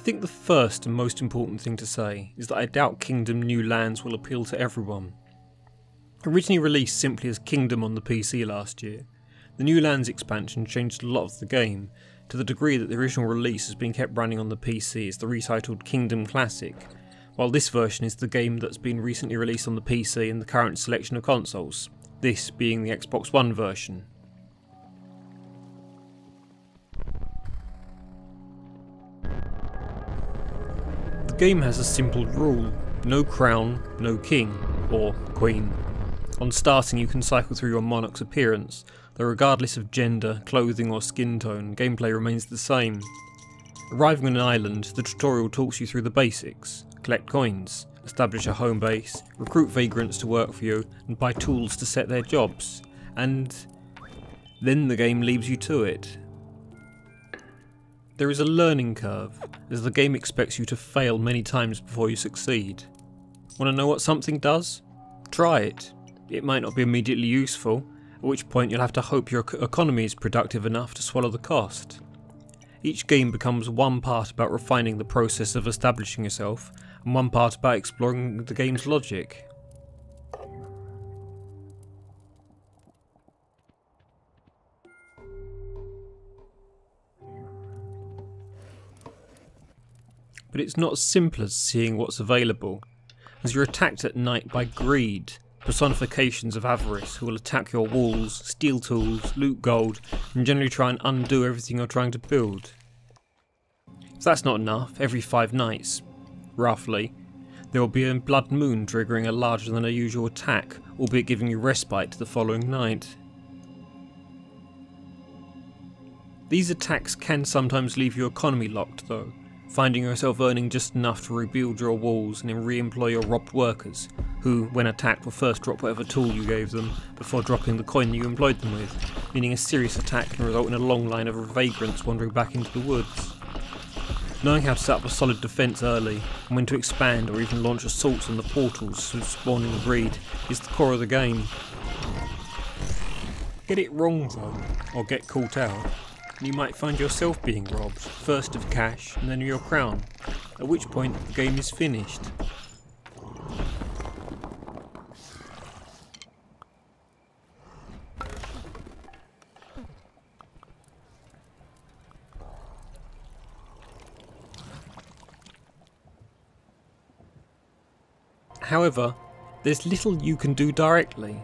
think the first and most important thing to say is that I doubt Kingdom New Lands will appeal to everyone. Originally released simply as Kingdom on the PC last year, the New Lands expansion changed a lot of the game, to the degree that the original release has been kept running on the PC as the retitled Kingdom Classic, while this version is the game that's been recently released on the PC in the current selection of consoles, this being the Xbox One version. The game has a simple rule: no crown, no king, or queen. On starting, you can cycle through your monarch's appearance, though regardless of gender, clothing or skin tone, gameplay remains the same. Arriving on an island, the tutorial talks you through the basics: collect coins, establish a home base, recruit vagrants to work for you, and buy tools to set their jobs. And then the game leaves you to it. There is a learning curve, as the game expects you to fail many times before you succeed. Want to know what something does? Try it. It might not be immediately useful, at which point you'll have to hope your economy is productive enough to swallow the cost. Each game becomes one part about refining the process of establishing yourself, and one part about exploring the game's logic. But it's not as simple as seeing what's available, as you're attacked at night by greed, personifications of avarice who will attack your walls, steal tools, loot gold, and generally try and undo everything you're trying to build. If that's not enough, every 5 nights, roughly, there will be a blood moon triggering a larger than usual attack, albeit giving you respite to the following night. These attacks can sometimes leave your economy locked though, finding yourself earning just enough to rebuild your walls and then re-employ your robbed workers, who, when attacked, will first drop whatever tool you gave them before dropping the coin you employed them with, meaning a serious attack can result in a long line of vagrants wandering back into the woods. Knowing how to set up a solid defence early, and when to expand or even launch assaults on the portals spawning the breed, is the core of the game. Get it wrong though, or get caught out, and you might find yourself being robbed, first of cash and then of your crown, at which point the game is finished. However, there's little you can do directly.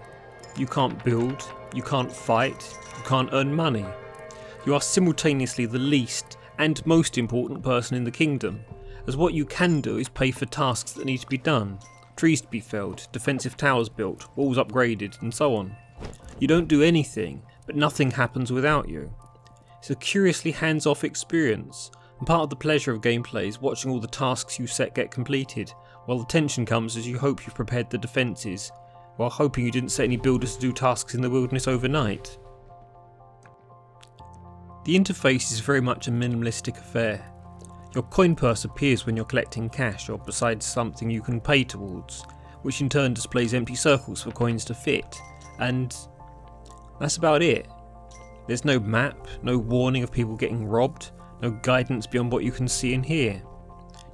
You can't build, you can't fight, you can't earn money. You are simultaneously the least and most important person in the kingdom, as what you can do is pay for tasks that need to be done, trees to be felled, defensive towers built, walls upgraded, and so on. You don't do anything, but nothing happens without you. It's a curiously hands-off experience, and part of the pleasure of gameplay is watching all the tasks you set get completed, while the tension comes as you hope you've prepared the defences, while hoping you didn't set any builders to do tasks in the wilderness overnight. The interface is very much a minimalistic affair. Your coin purse appears when you're collecting cash or besides something you can pay towards, which in turn displays empty circles for coins to fit, and that's about it. There's no map, no warning of people getting robbed, no guidance beyond what you can see and hear.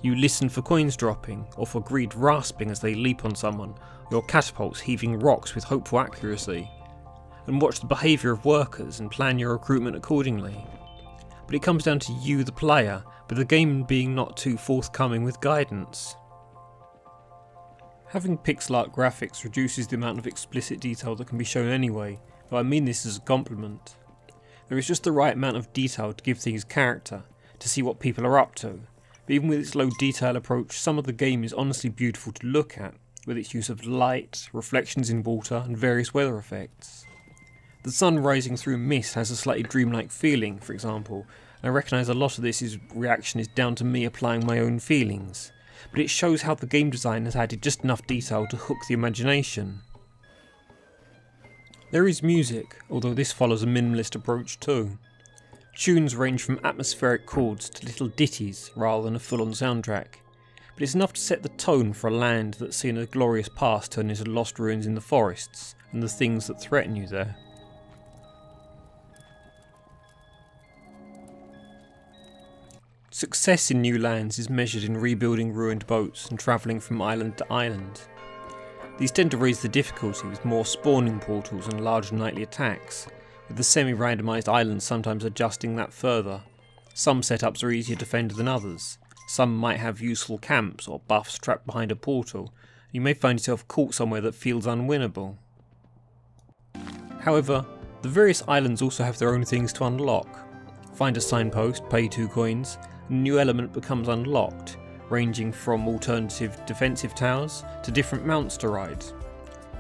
You listen for coins dropping, or for greed rasping as they leap on someone, or your catapults heaving rocks with hopeful accuracy, and watch the behaviour of workers and plan your recruitment accordingly. But it comes down to you, the player, with the game being not too forthcoming with guidance. Having pixel art graphics reduces the amount of explicit detail that can be shown anyway, though I mean this as a compliment. There is just the right amount of detail to give things character, to see what people are up to. But even with its low detail approach, some of the game is honestly beautiful to look at, with its use of light, reflections in water, and various weather effects. The sun rising through mist has a slightly dreamlike feeling, for example, and I recognise a lot of this reaction is down to me applying my own feelings, but it shows how the game design has added just enough detail to hook the imagination. There is music, although this follows a minimalist approach too. Tunes range from atmospheric chords to little ditties rather than a full-on soundtrack, but it's enough to set the tone for a land that's seen a glorious past turn into lost ruins in the forests and the things that threaten you there. Success in new lands is measured in rebuilding ruined boats and travelling from island to island. These tend to raise the difficulty with more spawning portals and large nightly attacks, with the semi-randomised islands sometimes adjusting that further. Some setups are easier to defend than others. Some might have useful camps or buffs trapped behind a portal. You may find yourself caught somewhere that feels unwinnable. However, the various islands also have their own things to unlock. Find a signpost, pay 2 coins, and a new element becomes unlocked, ranging from alternative defensive towers to different mounts to ride.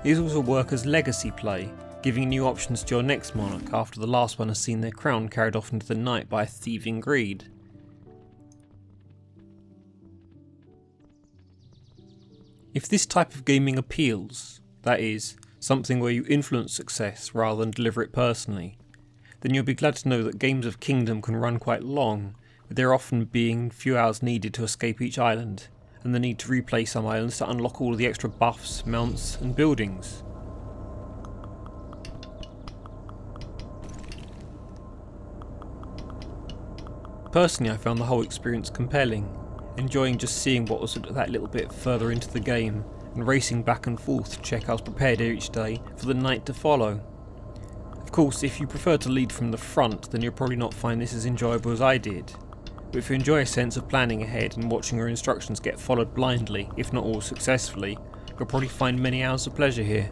These also work as legacy play, giving new options to your next monarch after the last one has seen their crown carried off into the night by a thieving greed. If this type of gaming appeals, that is, something where you influence success rather than deliver it personally, then you'll be glad to know that games of Kingdom can run quite long, with there often being few hours needed to escape each island, and the need to replay some islands to unlock all of the extra buffs, mounts and buildings. Personally, I found the whole experience compelling, enjoying just seeing what was that little bit further into the game, and racing back and forth to check I was prepared each day for the night to follow. Of course, if you prefer to lead from the front, then you'll probably not find this as enjoyable as I did. But if you enjoy a sense of planning ahead and watching your instructions get followed blindly, if not all successfully, you'll probably find many hours of pleasure here.